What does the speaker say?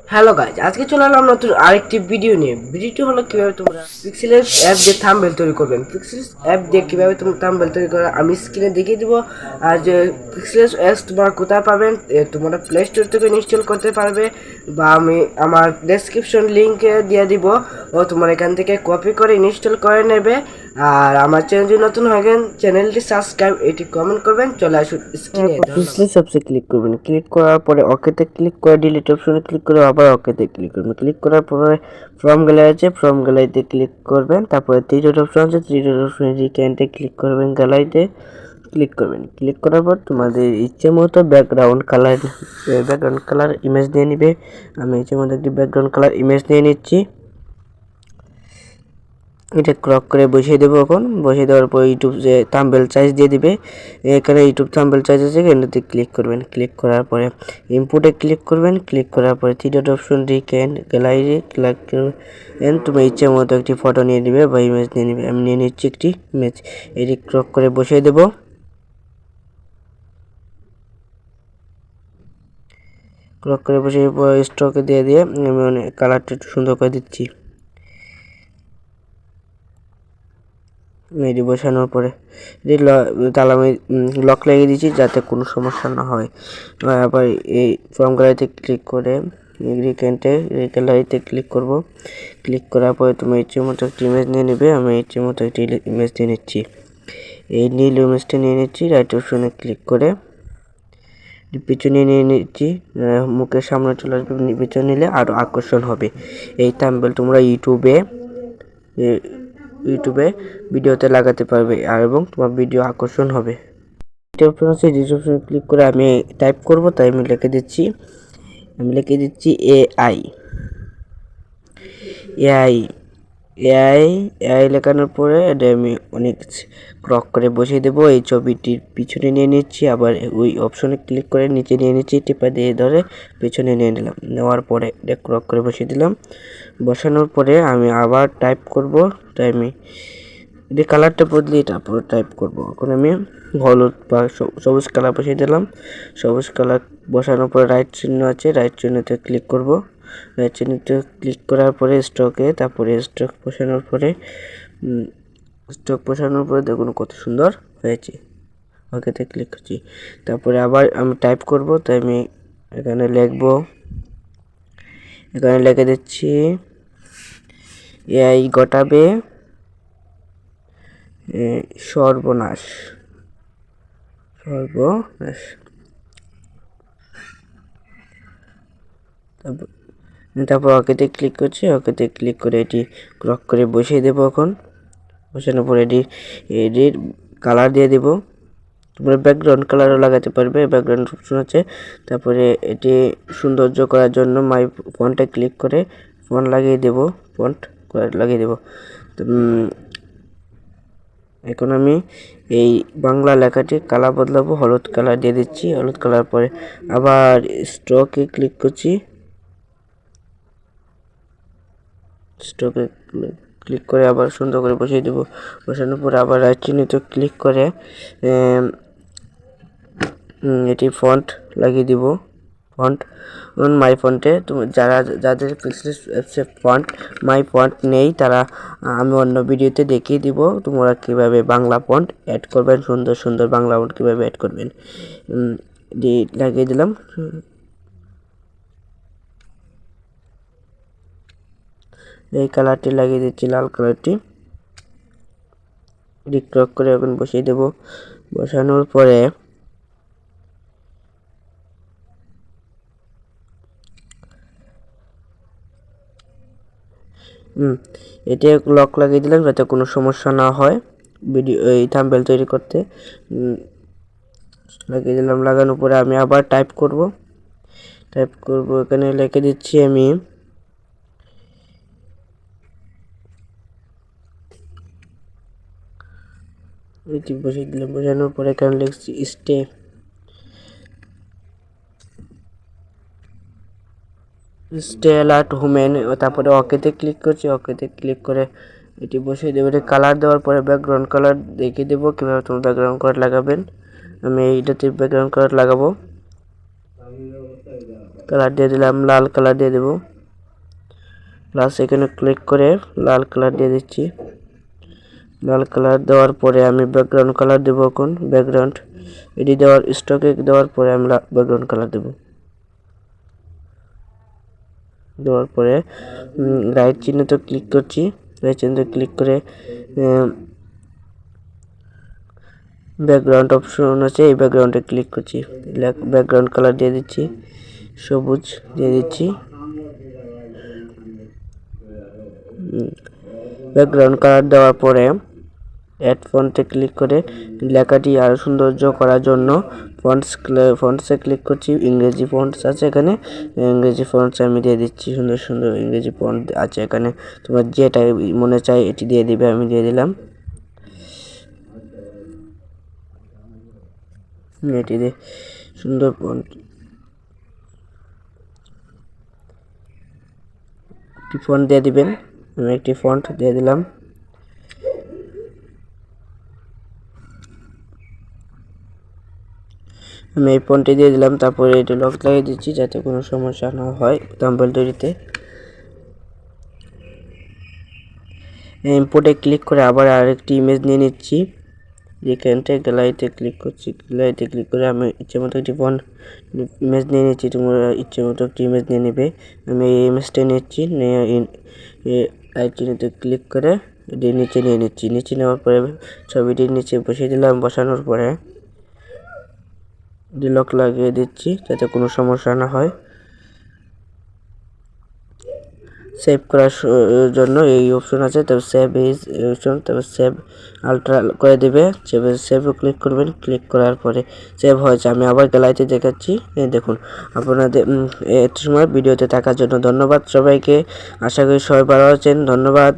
Hello guys, আজকে চলে এলাম নতুন আরেকটি ভিডিও নিয়ে। ভিডিওটি হলো কিভাবে তোমরা পিক্সেলের অ্যাপ দিয়ে থাম্বনেল তৈরি করবেন। পিক্সেলের অ্যাপ দিয়ে কিভাবে তোমরা থাম্বনেল তৈরি করে আমি স্ক্রিনে দেখিয়ে দিব। আর যে পিক্সেলের অ্যাপ তোমরা কোথায় পাবেন, তোমরা প্লে স্টোর থেকে ইনস্টল করতে পারবে বা আমি আমার ডেসক্রিপশন লিঙ্কে দিয়ে দিব, ও তোমরা এখান থেকে কপি করে ইনস্টল করে নেবে। আর আমার চ্যানেলটি নতুন হয়ে গেলে চ্যানেলটি সাবস্ক্রাইব, এটি কমেন্ট করবেন। চলে আসুন স্ক্রিনে। পিক্সেল সবসে ক্লিক করবেন, ক্লিক করার পরে ওকেতে ক্লিক করে ডিলিট অপশনে ক্লিক করে আবার ওকেতে ক্লিক করবেন। ক্লিক করার পরে ফ্রম গ্যালারি আছে, ফ্রম গ্যালারিতে ক্লিক করবেন। তারপরে থ্রি ডট অপশন আছে, থ্রি ডট অপশনে রিক্যান্টে ক্লিক করবেন, গ্যালারিতে ক্লিক করবেন। ক্লিক করার পর তোমাদের ইচ্ছে মতো ব্যাকগ্রাউন্ড কালার ইমেজ নিয়ে নিবে। আমি ইচ্ছে মতো একটি ব্যাকগ্রাউন্ড কালার ইমেজ নিয়ে নিচ্ছি। এটা ক্রপ করে বসিয়ে দেবো। এখন বসিয়ে দেওয়ার পর ইউটিউব যে থাম্বনেল সাইজ দিয়ে দিবে। এখানে ইউটিউব থাম্বনেল সাইজ আছে, এখানেতে ক্লিক করবেন। ক্লিক করার পরে ইনপুটে ক্লিক করবেন। ক্লিক করার পরে three dot option gallery click করবেন। তুমি ইচ্ছে মতো একটি ফটো নিয়ে নেবে বা ইমেজ নিয়ে নেবে। আমি নিয়ে নিচ্ছি একটি ইমেজ, এটি ক্রপ করে বসিয়ে দেবো। ক্রপ করে বসিয়ে স্টকে দিয়ে আমি অনেক কালারটা একটু সুন্দর করে দিচ্ছি। এটি বসানোর পরে তালা লক লাগিয়ে দিচ্ছি যাতে কোনো সমস্যা না হয়। আবার এই ফর্ম গ্যালারিতে ক্লিক করে গ্যালারিতে ক্লিক করব। ক্লিক করার পরে তুমি ইচ্ছে মতো একটি ইমেজ নিয়ে নেবে। আমি ইচ্ছে মতো একটি ইমেজ নিয়ে নিচ্ছি। এই নীল ইমেজটা নিয়ে নিচ্ছি। রাইট অপশনে ক্লিক করে পিছনে নিয়ে নিচ্ছি। মুখের সামনে চলে আসবে, পিছনে নিলে আরও আকর্ষণ হবে। এই থাম্বনেল তোমরা ইউটিউবে ভিডিওতে লাগাতে পারবে আর এবং তোমার ভিডিও আকর্ষণ হবে। ডিসক্রিপশনে ক্লিক করে আমি টাইপ করব, তাই আমি লিখে দিচ্ছি এআই এআই এআই এআই লেখানোর পরে এটা আমি অনেক ক্রক করে বসিয়ে দেবো। এই ছবিটির পিছনে নিয়ে নিচ্ছি, আবার ওই অপশনে ক্লিক করে নিচে নিয়ে নিচ্ছি, টিপা দিয়ে ধরে পিছনে নিয়ে নিলাম। নেওয়ার পরে এটা ক্রক করে বসিয়ে দিলাম। বসানোর পরে আমি আবার টাইপ করব, তাই আমি এটি কালারটা বদলে তারপরে টাইপ করব। এখন আমি হলুদ বা সবুজ কালার বসিয়ে দিলাম। সবুজ কালার বসানোর পরে রাইট চিহ্ন আছে, রাইট চিহ্নতে ক্লিক করব। রাইট চিহ্নতে ক্লিক করার পরে স্টকে, তারপরে স্টক বসানোর পরে দেখুন কত সুন্দর হয়েছে। ওকেতে ক্লিক করছি। তারপরে আবার আমি টাইপ করব, তাই আমি এখানে লিখে দিচ্ছি এআই ঘটাবে সর্বনাশ। তারপর ওকেতে ক্লিক করছি। ওকেতে ক্লিক করে এটি ক্রক করে বসিয়ে দেবো। এখন বসানোর পর এটির কালার দিয়ে দেবো। তোমরা ব্যাকগ্রাউন্ড কালারও লাগাতে পারবে, ব্যাকগ্রাউন্ড অপশন আছে। তারপরে এটি সৌন্দর্য করার জন্য মাই ফন্টে ক্লিক করে ফন্ট লাগিয়ে দেবো। এখন আমি এই বাংলা লেখাটি কালার বদলাবো, হলুদ কালার দিয়ে দিচ্ছি। হলুদ কালার পরে আবার স্ট্রোকে ক্লিক করছি। স্ট্রোকে ক্লিক করে আবার সুন্দর করে বসিয়ে দেবো। বসানোর পরে আবার রাইট চিহ্নিত ক্লিক করে এটি ফন্ট লাগিয়ে দিব। ফন্ট মাই ফন্টে যাদের পিক্সেল অ্যাপসে মাই ফন্ট নেই তারা আমি অন্য ভিডিওতে দেখিয়ে দিব তোমরা কীভাবে বাংলা ফন্ট অ্যাড করবেন, সুন্দর সুন্দর বাংলা ফন্ট কীভাবে অ্যাড করবেন। লাগিয়ে দিলাম। এই কালারটি লাগিয়ে দিচ্ছি, লাল কালারটি। ক্রপ করে এখন বসিয়ে দেব। বসানোর পরে এটি লক লাগিয়ে দিলাম যাতে কোনো সমস্যা না হয় ভিডিও এই থাম্বনেল তৈরি করতে। লাগিয়ে দিলাম। লাগানোর পরে আমি আবার টাইপ করব। এখানে লিখে দিচ্ছি আমি এটি বসিয়ে দিলাম। বসানোর পরে এখানে লিখছি স্টে অ্যালার্ট হোমেন। তারপরে ওকেতে ক্লিক করছি। ওকেতে ক্লিক করে এটি বসিয়ে দেবো। এটি কালার দেওয়ার পরে ব্যাকগ্রাউন্ড কালার দেখিয়ে দেবো কীভাবে তোমরা ব্যাকগ্রাউন্ড কালার লাগাবেন। আমি এইটাতে ব্যাকগ্রাউন্ড কালার লাগাবো। কালার দিয়ে দিলাম, লাল কালার দিয়ে দেব। প্লাস এখানে ক্লিক করে লাল কালার দিয়ে দিচ্ছি। লাল কালার দেওয়ার পরে আমি ব্যাকগ্রাউন্ড কালার দেবো। এখন ব্যাকগ্রাউন্ড এটি দেওয়ার স্টকে দেওয়ার পরে আমি ব্যাকগ্রাউন্ড কালার দেব। দেওয়ার পরে রাইট চিহ্নতে ক্লিক করছি। রাইট চিহ্নতে ক্লিক করে ব্যাকগ্রাউন্ড অপশন আছে, এই ব্যাকগ্রাউন্ডে ক্লিক করছি। ব্যাকগ্রাউন্ড কালার দিয়ে দিচ্ছি, সবুজ দিয়ে দিচ্ছি। ব্যাকগ্রাউন্ড কালার দেওয়ার পরে অ্যাড ফন্টে ক্লিক করে লেখাটি আরও সৌন্দর্য করার জন্য ফন্টসে ক্লিক করছি। ইংরেজি ফন্টস আছে এখানে, ইংরেজি ফন্টস আমি দিয়ে দিচ্ছি। সুন্দর সুন্দর ইংরেজি ফন্ট আছে এখানে, তোমার যেটা মনে চাই এটি দিয়ে দিবে। আমি দিয়ে দিলাম, এটি দিয়ে সুন্দর ফন্ট একটি ফন্ট দিয়ে দিবেন। আমি একটি ফন্ট দিয়ে দিলাম। আমি এই ফন্টটি দিয়ে দিলাম, তারপরে এটি লক লাগিয়ে দিচ্ছি যাতে কোনো সমস্যা না হয় থাম্বনেল তৈরিতে। ইম্পোর্টে ক্লিক করে আবার আরেকটি ইমেজ নিয়ে নিচ্ছি। এখানটা গ্যালারিতে ক্লিক করছি। গ্যালারিতে ক্লিক করে আমি ইচ্ছে মতো একটি ইমেজ নিয়ে নিচ্ছি। তোমরা ইচ্ছে মতো একটি ইমেজ নিয়ে নেবে। আমি এই ইমেজটা নিচ্ছি, নিয়ে রাইট চিহ্নতে ক্লিক করে এটি নিচে নিয়ে নিচ্ছি। নিচে নেওয়ার পরে ছবিটির নিচে বসিয়ে দিলাম। বসানোর পরে লক লাগিয়ে দিচ্ছি যাতে কোনো সমস্যা না হয়। সেভ করার জন্য এই অপশন আছে, তারপর সেভ ইজ অপশন, তারপর সেভ আলট্রা করে দেবে। সেভে ক্লিক করবেন। ক্লিক করার পরে সেভ হয়েছে। আমি আবার গ্যালারিতে দেখাচ্ছি। দেখুন, আপনাদের এত সময় ভিডিওতে থাকার জন্য ধন্যবাদ সবাইকে। আশা করি সবাই ভালো আছেন। ধন্যবাদ।